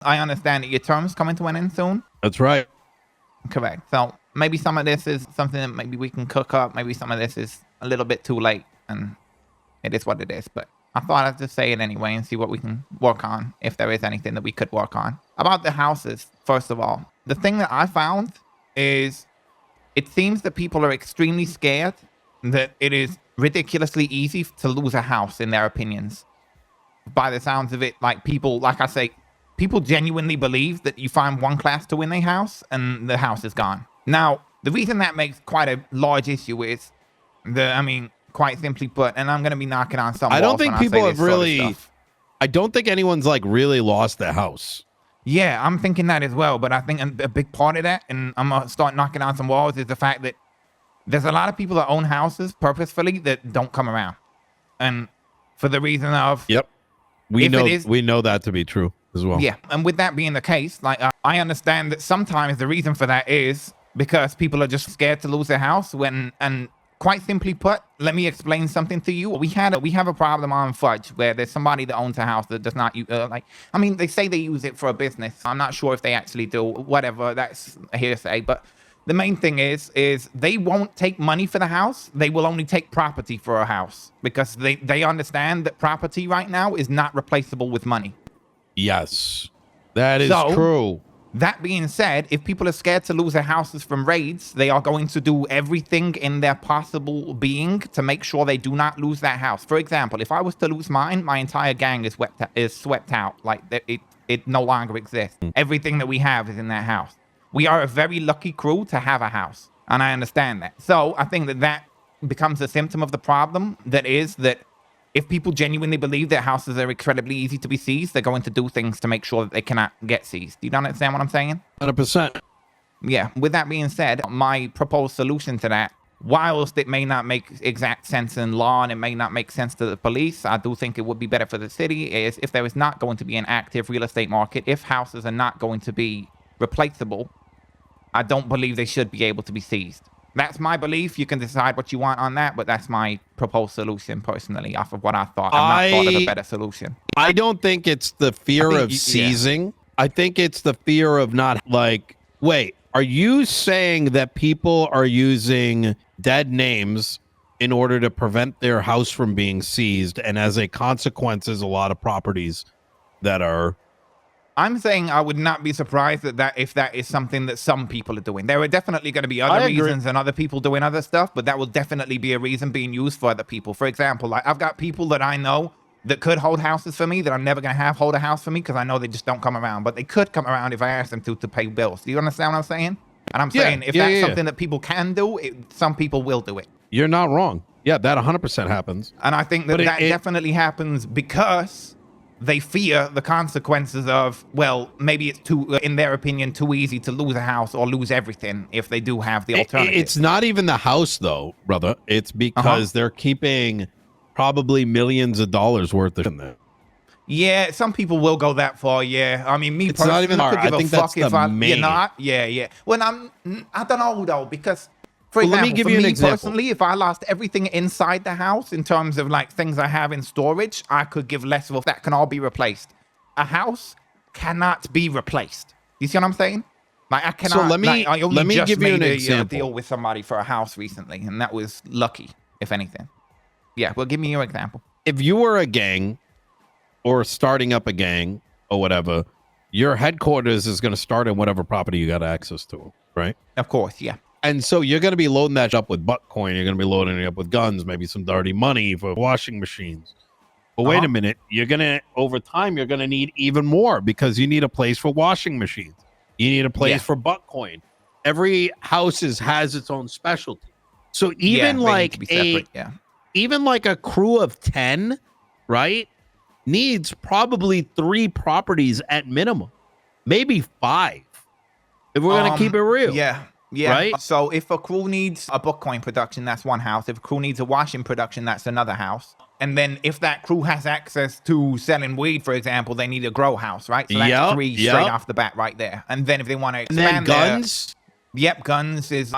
I understand that your term's coming to an end soon. That's right. Correct. So maybe some of this is something that maybe we can cook up. Maybe some of this is a little bit too late, and it is what it is. But I thought I'd just say it anyway and see what we can work on, if there is anything that we could work on. About the houses, first of all, the thing that I found is it seems that people are extremely scared that it is ridiculously easy to lose a house in their opinions. By the sounds of it, like people, like I say, people genuinely believe that you find one class to win a house and the house is gone. Now, the reason that makes quite a large issue is quite simply put, and I'm going to be knocking on some walls. I don't think people have really, sort of I don't think anyone's like really lost their house. Yeah, I'm thinking that as well. But I think a big part of that, and I'm going to start knocking on some walls, is the fact that there's a lot of people that own houses purposefully that don't come around. And for the reason of... Yep. We know that to be true as well. Yeah. And with that being the case, like I understand that sometimes the reason for that is because people are just scared to lose their house and quite simply put, let me explain something to you. We have a problem on Fudge where there's somebody that owns a house that does not use, they say they use it for a business. I'm not sure if they actually do, whatever, that's a hearsay. But the main thing is they won't take money for the house. They will only take property for a house because they understand that property right now is not replaceable with money. Yes, that is true. That being said, if people are scared to lose their houses from raids, they are going to do everything in their possible being to make sure they do not lose that house. For example, if I was to lose mine, my entire gang is swept out. Like it no longer exists. Everything that we have is in that house. We are a very lucky crew to have a house, and I understand that. So I think that becomes a symptom of the problem. That is that if people genuinely believe that houses are incredibly easy to be seized, they're going to do things to make sure that they cannot get seized. Do you understand what I'm saying? 100%. Yeah. With that being said, my proposed solution to that, whilst it may not make exact sense in law and it may not make sense to the police, I do think it would be better for the city, is if there is not going to be an active real estate market, if houses are not going to be replaceable, I don't believe they should be able to be seized. That's my belief. You can decide what you want on that, but that's my proposed solution personally, off of what I thought. I've not thought of a better solution. I don't think it's the fear of seizing. Yeah. I think it's the fear of not wait, are you saying that people are using dead names in order to prevent their house from being seized? And as a consequence, there's a lot of properties that are... I'm saying I would not be surprised if that is something that some people are doing. There are definitely going to be other reasons and other people doing other stuff, but that will definitely be a reason being used for other people. For example, like I've got people that I know that could hold houses for me that I'm never going to have hold a house for me because I know they just don't come around, but they could come around if I asked them to pay bills. Do you understand what I'm saying? And I'm saying if that's something that people can do, some people will do it. You're not wrong. Yeah, that 100% happens. And I think that definitely happens because they fear the consequences of, well, maybe it's too, in their opinion, too easy to lose a house or lose everything if they do have the alternative. It's not even the house, though, brother. It's because they're keeping probably millions of dollars worth of in there. Yeah, some people will go that far. Yeah, I mean, me personally, not even hard. I think that's the main. You're not. Yeah. Well, I don't know though, because for example, let me give you an example. Personally, if I lost everything inside the house in terms of like things I have in storage, I could give less of that can all be replaced. A house cannot be replaced. You see what I'm saying? Like I cannot. So let me give you an example. Deal with somebody for a house recently, and that was lucky, if anything. Yeah, well, give me your example. If you were a gang or starting up a gang or whatever, your headquarters is going to start in whatever property you got access to, right? Of course, yeah. And so you're going to be loading that up with Bitcoin. You're going to be loading it up with guns, maybe some dirty money for washing machines. But wait a minute. Over time, you're going to need even more because you need a place for washing machines. You need a place for Bitcoin. Every house has its own specialty. So even even like a crew of 10, right, needs probably 3 properties at minimum, maybe 5, if we're going to keep it real. Yeah. Right? So if a crew needs a Bitcoin production, that's one house. If a crew needs a washing production, that's another house. And then if that crew has access to selling weed, for example, they need a grow house, right? So that's 3 straight off the bat right there. And then if they want to expand guns? Guns is,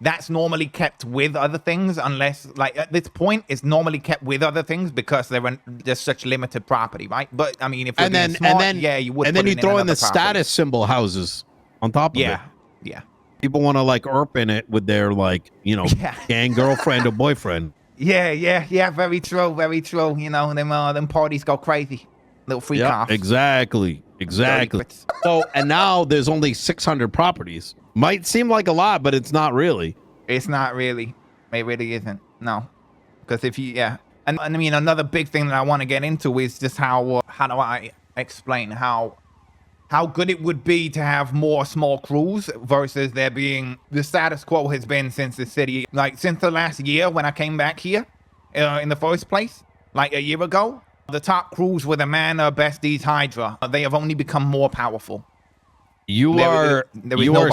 that's normally kept with other things, unless like at this point it's normally kept with other things because there's such limited property, right? But I mean, if we're being smart, yeah, you would. And then you throw in the property. Status symbol houses on top of it. Yeah. People want to like ERP in it with their like, you know, gang girlfriend or boyfriend. Yeah. Very true. You know, them parties go crazy. Little freak off. Exactly. So, and now there's only 600 properties. Might seem like a lot, but it's not really. It's not really. It really isn't. No. Because if you, And I mean, another big thing that I want to get into is just how do I explain how good it would be to have more small crews versus there being the status quo has been since the city, like since the last year when I came back here in the first place, like a year ago. The top crews were the Manor, Besties, Hydra. They have only become more powerful. You are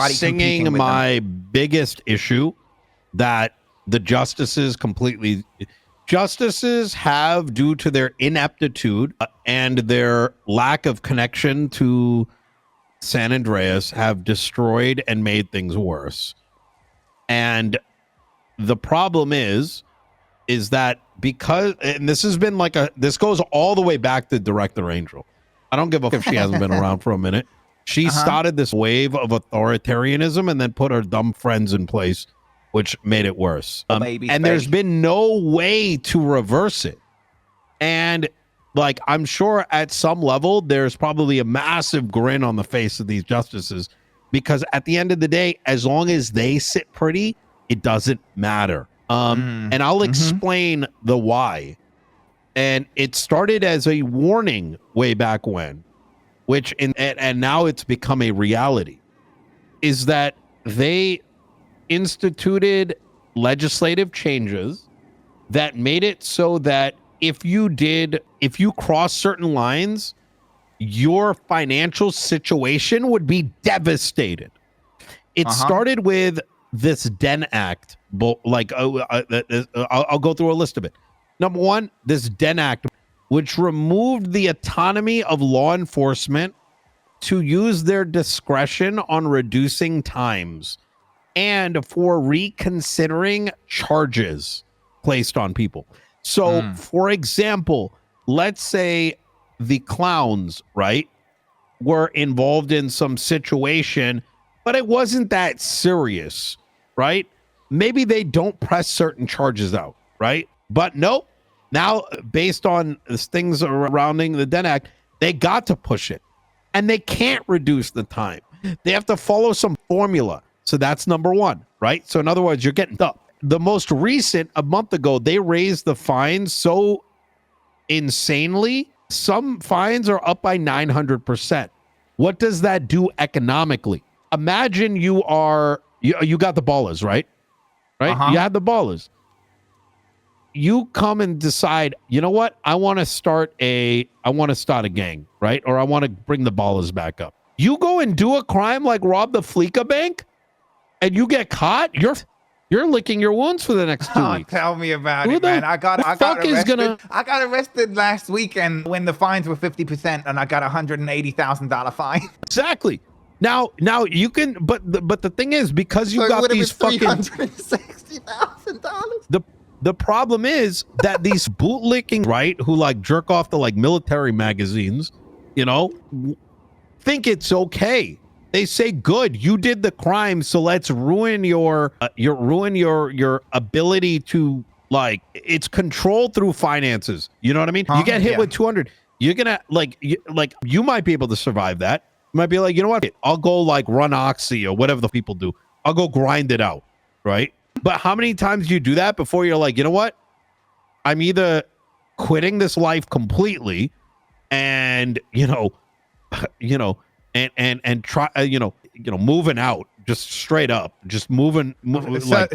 singing my biggest issue that the justices have, due to their ineptitude and their lack of connection to San Andreas, have destroyed and made things worse. And the problem is that because, and this has been like this goes all the way back to Director Angel. I don't give a if she hasn't been around for a minute. She started this wave of authoritarianism and then put her dumb friends in place, which made it worse. And there's been no way to reverse it. And like, I'm sure at some level, there's probably a massive grin on the face of these justices, because at the end of the day, as long as they sit pretty, it doesn't matter. And I'll explain the why. And it started as a warning way back when, and now it's become a reality, is that they instituted legislative changes that made it so that if you cross certain lines, your financial situation would be devastated. It started with this Den Act, I'll go through a list of it. Number one, this Den Act, which removed the autonomy of law enforcement to use their discretion on reducing times and for reconsidering charges placed on people. So, for example, let's say the clowns, right, were involved in some situation, but it wasn't that serious, right? Maybe they don't press certain charges out, right? But nope. Now, based on things surrounding the Den Act, they got to push it. And they can't reduce the time. They have to follow some formula. So that's number one, right? So in other words, you're getting up. The most recent, a month ago, they raised the fines so insanely. Some fines are up by 900%. What does that do economically? Imagine you got the ballers, right? You had the ballers. You come and decide, you know what? I want to start a gang, right? Or I want to bring the ballers back up. You go and do a crime like rob the Fleeca Bank and you get caught, you're licking your wounds for the next 2 weeks. Tell me about it, man. I got arrested last weekend when the fines were 50% and I got $180,000 fine. Exactly. Now you can, but the thing is, because you got these fucking $360,000. The problem is that these bootlicking, right, who like jerk off to like military magazines, you know, think it's okay. They say, good, you did the crime, so let's ruin your ability to, like, it's controlled through finances. You know what I mean? You get hit with 200. You're gonna you might be able to survive that. You might be like, you know what? I'll go like run Oxy or whatever the people do. I'll go grind it out, right? But how many times do you do that before you're like, you know what? I'm either quitting this life completely, and and try moving out, just straight up, just moving out,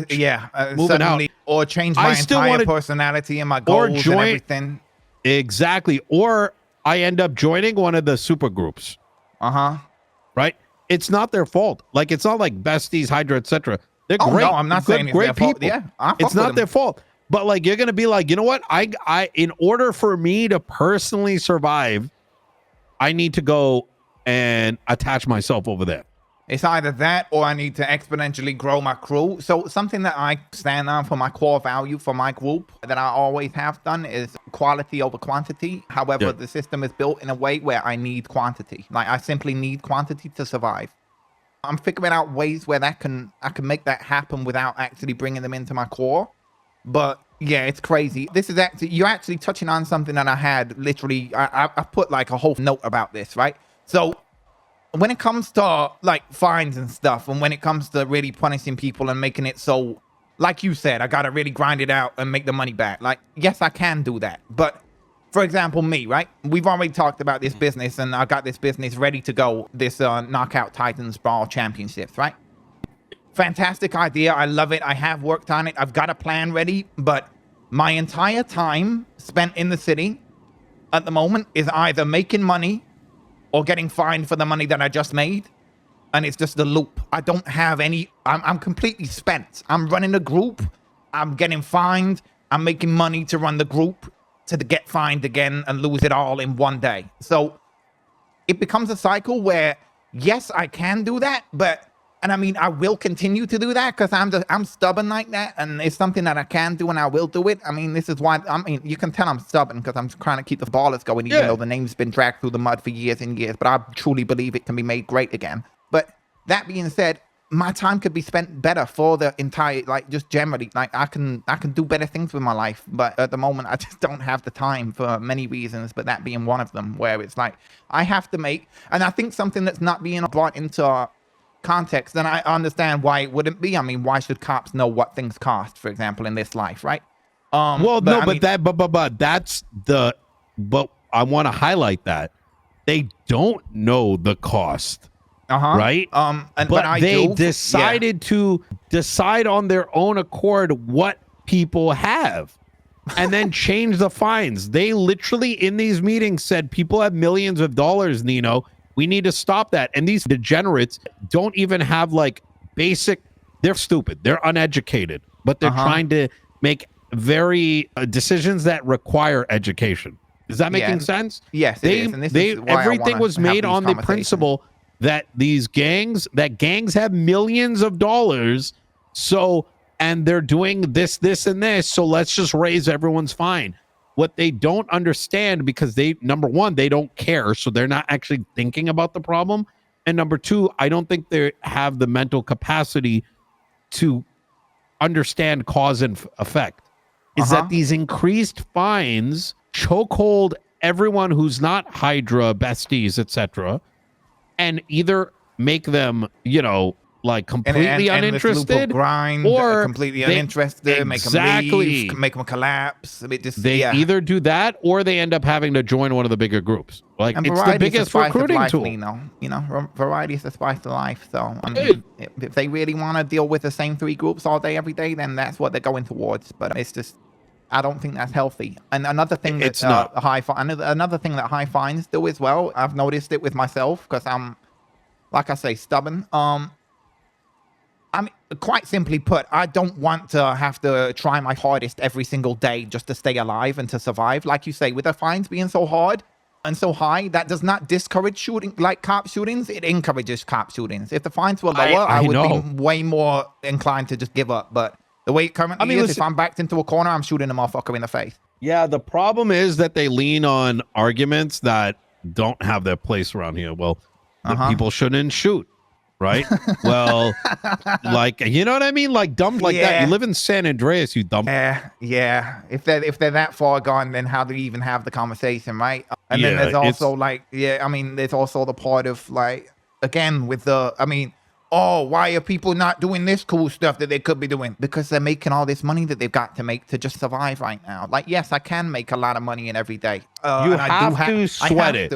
or change my entire personality and my goals and everything. Exactly. Or I end up joining one of the super groups. Right? It's not their fault. Like, it's not like Besties, Hydra, etc. They're great. No, I'm not saying it's their fault. Yeah, it's not their fault. But like, you're gonna be like, you know what? I in order for me to personally survive, I need to go and attach myself over there. It's either that or I need to exponentially grow my crew. So something that I stand on for my core value for my group that I always have done is quality over quantity. However, the system is built in a way where I need quantity. Like I simply need quantity to survive. I'm figuring out ways where I can make that happen without actually bringing them into my core. But yeah, it's crazy. This is actually, you're actually touching on something that I had literally, I put like a whole note about this, right? So when it comes to like fines and stuff, and when it comes to really punishing people and making it so, like you said, I got to really grind it out and make the money back. Like, yes, I can do that. But for example, me, right? We've already talked about this business and I got this business ready to go. This Knockout Titans Brawl Championships, right? Fantastic idea. I love it. I have worked on it. I've got a plan ready, but my entire time spent in the city at the moment is either making money or getting fined for the money that I just made. And it's just a loop. I don't have any, I'm completely spent. I'm running a group. I'm getting fined. I'm making money to run the group to get fined again and lose it all in one day. So it becomes a cycle where, yes, I can do that, but, and I mean, I will continue to do that because I'm stubborn like that. And it's something that I can do and I will do it. I mean, this is why, I mean, you can tell I'm stubborn because I'm trying to keep the ballers going, even though the name's been dragged through the mud for years and years, but I truly believe it can be made great again. But that being said, my time could be spent better for the entire, like just generally, like I can do better things with my life. But at the moment, I just don't have the time for many reasons, but that being one of them, where it's like, I have to make, and I think something that's not being brought into context, then I understand why it wouldn't be. I mean, why should cops know what things cost, for example, in this life, right? Well, no, but that's the, but I want to highlight that they don't know the cost. Right. But they decided to decide on their own accord what people have and then change the fines. They literally in these meetings said people have millions of dollars, Nino. We need to stop that. And these degenerates don't even have like basic, they're stupid. They're uneducated, but they're trying to make very decisions that require education. Is that making sense? Yes, everything was made on the principle that gangs have millions of dollars. So, and they're doing this, and this. So let's just raise everyone's fine. What they don't understand, because number one, they don't care. So they're not actually thinking about the problem. And number two, I don't think they have the mental capacity to understand cause and effect. Is that these increased fines chokehold everyone who's not Hydra besties, etc., and either make them, like completely uninterested, grind, or completely uninterested, make them leave, make them collapse. They either do that or they end up having to join one of the bigger groups. Like, it's the biggest recruiting tool. Variety is the spice of life. So I mean, if they really want to deal with the same three groups all day, every day, then that's what they're going towards. But it's just, I don't think that's healthy. And another thing that another thing that high fines do as well, I've noticed it with myself because I'm, like I say, stubborn. I mean, quite simply put, I don't want to have to try my hardest every single day just to stay alive and to survive. Like you say, with the fines being so hard and so high, that does not discourage shooting, like cop shootings. It encourages cop shootings. If the fines were lower, I would be way more inclined to just give up. But the way it currently is, if I'm backed into a corner, I'm shooting a motherfucker in the face. Yeah, the problem is that they lean on arguments that don't have their place around here. Well, people shouldn't shoot. Right? Well, like, you know what I mean? Like dumb like that. You live in San Andreas, you dumb. Yeah. If they're that far gone, then how do you even have the conversation, right? And then there's also there's also the part of like, again, with why are people not doing this cool stuff that they could be doing? Because they're making all this money that they've got to make to just survive right now. Like, yes, I can make a lot of money in every day. You have to sweat it.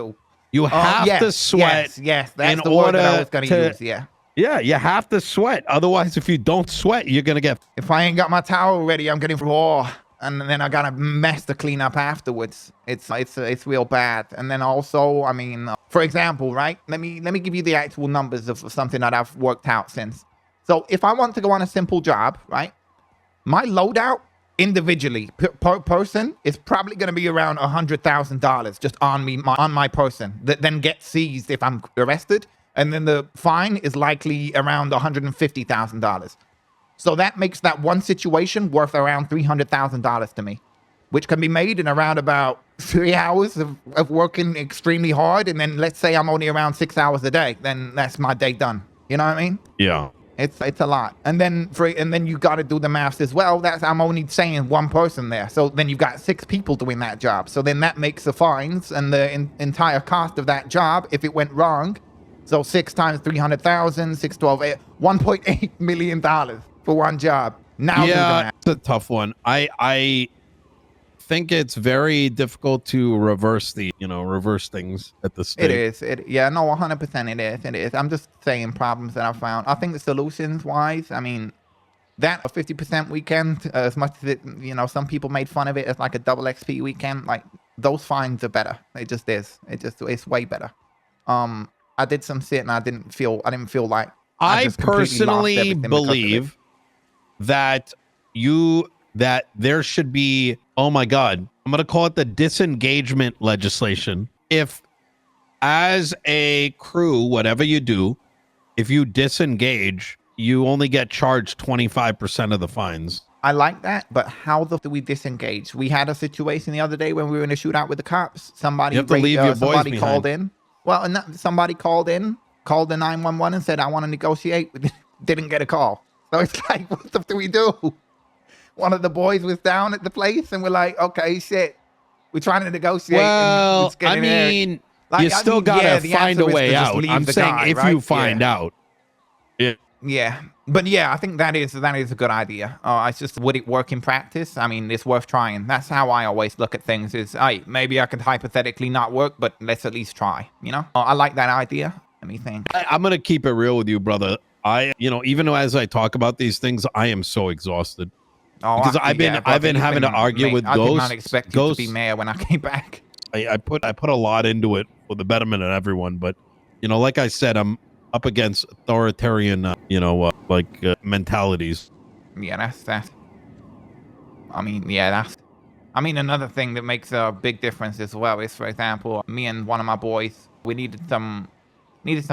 You have to sweat. Yes, that's the word that I was going to use. Yeah, you have to sweat. Otherwise, if you don't sweat, you're going to get... If I ain't got my towel ready, I'm getting raw. And then I got a mess to clean up afterwards. It's real bad. And then also, I mean, for example, right? Let me give you the actual numbers of something that I've worked out since. So if I want to go on a simple job, right? My loadout individually per person is probably going to be around $100,000 just on me, on my person, that then gets seized if I'm arrested. And then the fine is likely around $150,000. So that makes that one situation worth around $300,000 to me, which can be made in around about 3 hours of working extremely hard. And then let's say I'm only around 6 hours a day, then that's my day done. You know what I mean? Yeah. It's a lot. And then you got to do the math as well. I'm only saying one person there. So then you've got 6 people doing that job. So then that makes the fines and the entire cost of that job if it went wrong. So 6 times 300,000, 6, 12, $1.8 million for one job. Now yeah, it's a tough one. I think it's very difficult to reverse things at the state. It is. Yeah, no, 100% it is. It is. I'm just saying problems that I found. I think the solutions wise, I mean, that a 50% weekend, as much as it, some people made fun of it as like a double XP weekend, like those fines are better. It just is. It's way better. I did some shit and I didn't feel like I personally believe that there should be, oh my God, I'm going to call it the disengagement legislation. If as a crew, whatever you do, if you disengage, you only get charged 25% of the fines. I like that, but how do we disengage? We had a situation the other day when we were in a shootout with the cops. Somebody called in. Well, somebody called the 911 and said, I want to negotiate. Didn't get a call. So it's like, what the do we do? One of the boys was down at the place and we're like, okay, shit. We're trying to negotiate. Well, I mean, you still got to find a way out. I'm saying if you find out. Yeah. But yeah, I think that is a good idea. It's just, would it work in practice? I mean, it's worth trying. That's how I always look at things is, hey, maybe I could hypothetically not work, but let's at least try, I like that idea. Let me think. I'm going to keep it real with you, brother. Even as I talk about these things, I am so exhausted. Because I've been having to argue with Ghost. I did not expect you to be mayor when I came back. I put a lot into it for the betterment of everyone, but like I said, I'm up against authoritarian, mentalities. Yeah, that's. I mean, another thing that makes a big difference as well is, for example, me and one of my boys, we needed some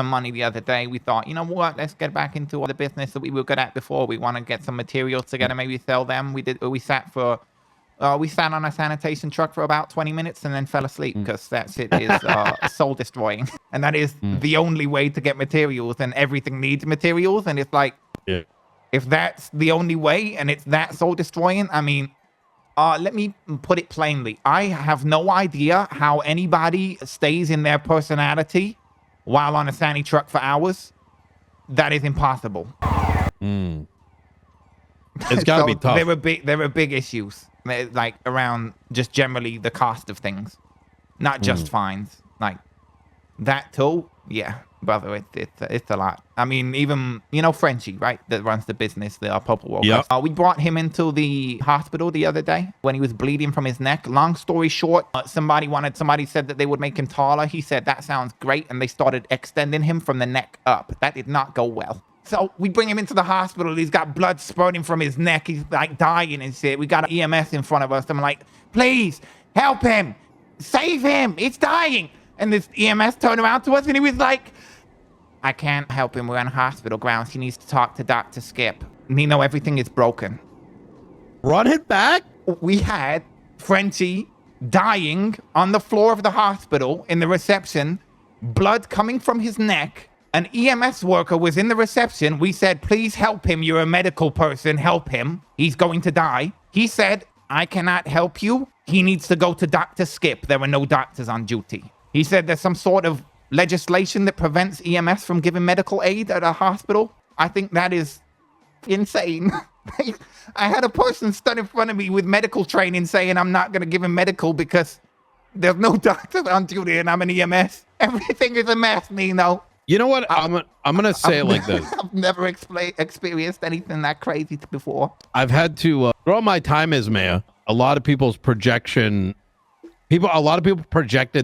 money the other day. We thought, you know what, let's get back into the business that we were good at before. We want to get some materials together, maybe sell them. We sat on a sanitation truck for about 20 minutes and then fell asleep because that shit is soul destroying. And that is the only way to get materials, and everything needs materials. And it's like, if that's the only way and it's that soul destroying, I mean, let me put it plainly. I have no idea how anybody stays in their personality while on a sani truck for hours. That is impossible. It's got to be tough. There were big issues, like around just generally the cost of things, not just fines. Like that too. Yeah, brother, it's a lot. I mean, even Frenchie, right, that runs the business, the Purple World. Yep. We brought him into the hospital the other day when he was bleeding from his neck. Long story short, somebody said that they would make him taller. He said that sounds great, and they started extending him from the neck up. That did not go well. So we bring him into the hospital. He's got blood spurting from his neck. He's like dying and shit. We got an EMS in front of us. I'm like, please help him, save him. It's dying. And this EMS turned around to us and he was like, I can't help him. We're on hospital grounds. He needs to talk to Dr. Skip. Nino, everything is broken. Run it back? We had Frenchie dying on the floor of the hospital in the reception, blood coming from his neck. An EMS worker was in the reception. We said, please help him. You're a medical person. Help him. He's going to die. He said, I cannot help you. He needs to go to Dr. Skip. There are no doctors on duty. He said there's some sort of legislation that prevents EMS from giving medical aid at a hospital. I think that is insane. I had a person stood in front of me with medical training saying I'm not going to give him medical because there's no doctors on duty and I'm an EMS. Everything is a mess, Nino. You know what? I'm gonna say it like this. I've never experienced anything that crazy before. I've had to throughout my time as mayor. A lot of people projected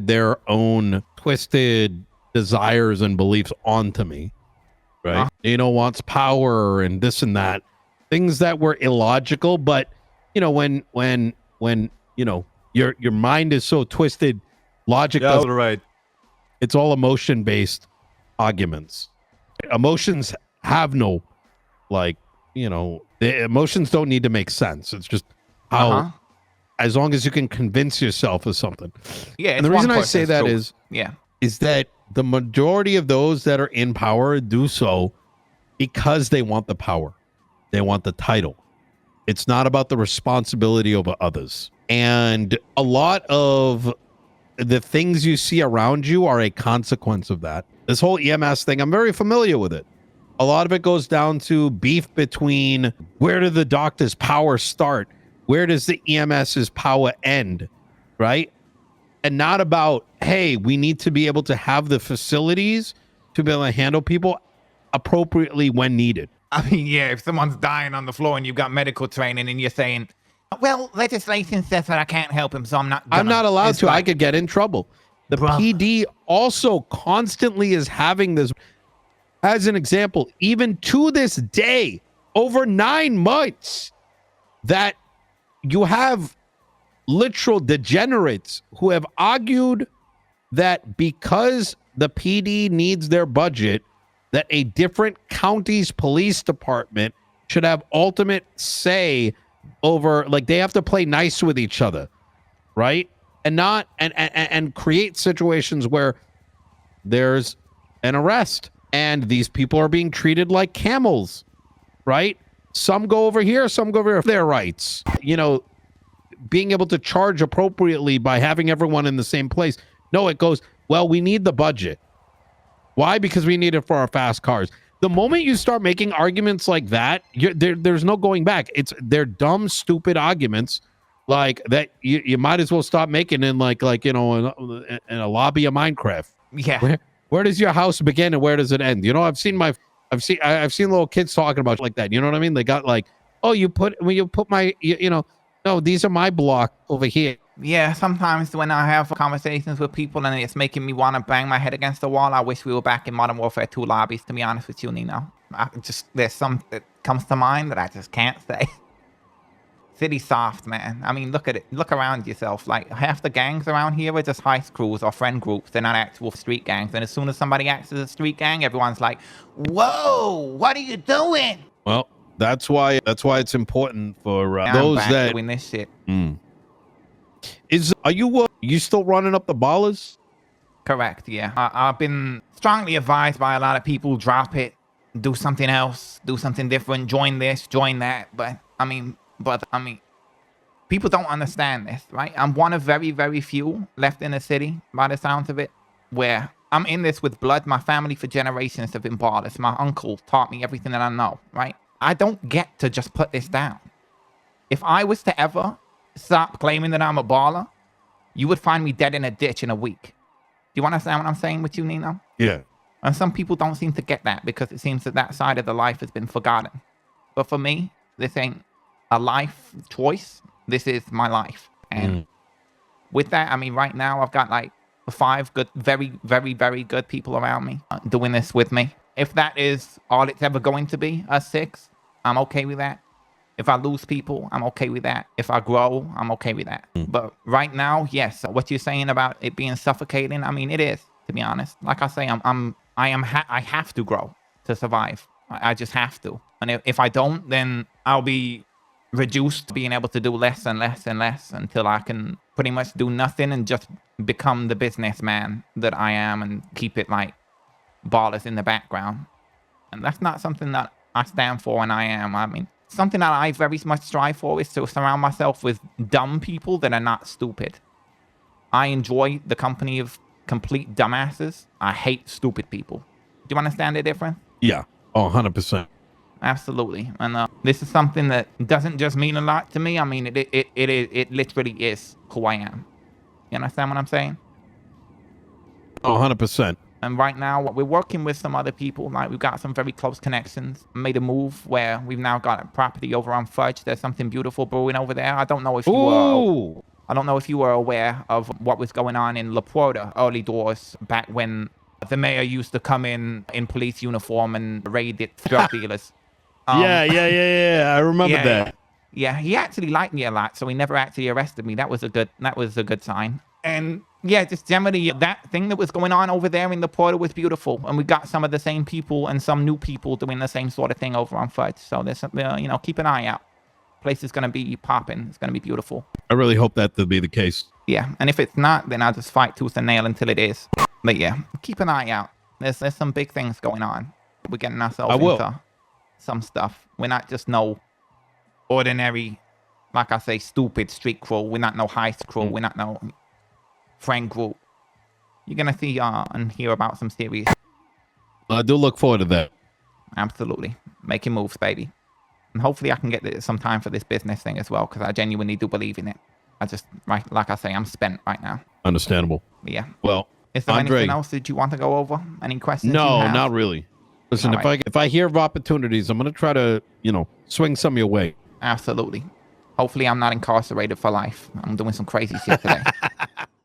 their own twisted desires and beliefs onto me. Right? Nino wants power and this and that, things that were illogical. But when your mind is so twisted, logic doesn't. Right. It's all emotion based. arguments. Emotions have no, like, the emotions don't need to make sense. It's just how, as long as you can convince yourself of something. Yeah. And the reason I say that is that the majority of those that are in power do so because they want the power. They want the title. It's not about the responsibility over others. And a lot of the things you see around you are a consequence of that. This whole EMS thing, I'm very familiar with it. A lot of it goes down to beef between where do the doctor's power start? Where does the EMS's power end? Right? And not about, hey, we need to be able to have the facilities to be able to handle people appropriately when needed. I mean, yeah, if someone's dying on the floor and you've got medical training and you're saying, well, legislation says that I can't help him, so I'm not allowed to. I could get in trouble. The PD also constantly is having this. As an example, even to this day, over 9 months, that you have literal degenerates who have argued that because the PD needs their budget, that a different county's police department should have ultimate say over, like, they have to play nice with each other, right? And not and create situations where there's an arrest and these people are being treated like camels, right? Some go over here, some go over here for their rights. Being able to charge appropriately by having everyone in the same place. No, it goes, well, we need the budget. Why? Because we need it for our fast cars. The moment you start making arguments like that, there's no going back. They're dumb, stupid arguments like that. You might as well stop making in in a lobby of Minecraft. Yeah. Where does your house begin and where does it end? I've seen little kids talking about like that. You know what I mean? They got like, oh, you put my, no, these are my block over here. Yeah, sometimes when I have conversations with people and it's making me want to bang my head against the wall, I wish we were back in Modern Warfare 2 lobbies, to be honest with you, Nino. There's some that comes to mind that I just can't say. City soft, man. I mean, look at it. Look around yourself. Like, half the gangs around here are just heist crews or friend groups. They're not actual street gangs. And as soon as somebody acts as a street gang, everyone's like, whoa, what are you doing? Well, that's why it's important for those that doing this shit. Are you still running up the ballers? Correct. Yeah, I've been strongly advised by a lot of people, drop it, do something else, do something different, join this, join that. But I mean, people don't understand this, right? I'm one of very, very few left in the city, by the sounds of it, where I'm in this with blood. My family for generations have been ballers. My uncle taught me everything that I know, right? I don't get to just put this down. If I was to ever stop claiming that I'm a baller, you would find me dead in a ditch in a week. Do you understand what I'm saying with you, Nino? Yeah. And some people don't seem to get that because it seems that side of the life has been forgotten. But for me, this ain't a life choice. This is my life. And with that, I mean, right now I've got like 5 good, very, very, very good people around me doing this with me. If that is all it's ever going to be, a 6, I'm okay with that. If I lose people, I'm okay with that. If I grow, I'm okay with that. But right now, yes, what you're saying about it being suffocating, I mean, it is, to be honest. Like I say, I have to grow to survive. I just have to. And if I don't, then I'll be reduced to being able to do less and less and less until I can pretty much do nothing and just become the businessman that I am and keep it like ballers in the background. And that's not something that I stand for, and I am. I mean, something that I very much strive for is to surround myself with dumb people that are not stupid. I enjoy the company of complete dumbasses. I hate stupid people. Do you understand the difference? Yeah. Oh, 100%. Absolutely. And this is something that doesn't just mean a lot to me. I mean, it literally is who I am. You understand what I'm saying? Oh, 100%. And right now, we're working with some other people. Like, we've got some very close connections. Made a move where we've now got a property over on Fudge. There's something beautiful brewing over there. I don't know if you were aware of what was going on in La Puerta early doors back when the mayor used to come in police uniform and raid the drug dealers. Yeah. I remember that. Yeah, he actually liked me a lot, so he never actually arrested me. That was a good sign. And Yeah, just generally that thing that was going on over there in the portal was beautiful, and we got some of the same people and some new people doing the same sort of thing over on Fudge. So there's, keep an eye out. Place is gonna be popping. It's gonna be beautiful. I really hope that to be the case. Yeah, and if it's not, then I'll just fight tooth and nail until it is. But yeah, keep an eye out. There's some big things going on. We're getting ourselves into some stuff. We're not just no ordinary, like I say, stupid street crew. We're not no heist crew. We're not no friend group. You're gonna see and hear about some serious. I do look forward to that. Absolutely, making moves, baby, and hopefully I can get some time for this business thing as well, because I genuinely do believe in it. I just, like I say, I'm spent right now. Understandable. Yeah. Well, is there anything else that you want to go over? Any questions? No, not really. Listen, if I hear of opportunities, I'm gonna try to swing some your way. Absolutely. Hopefully I'm not incarcerated for life. I'm doing some crazy shit today.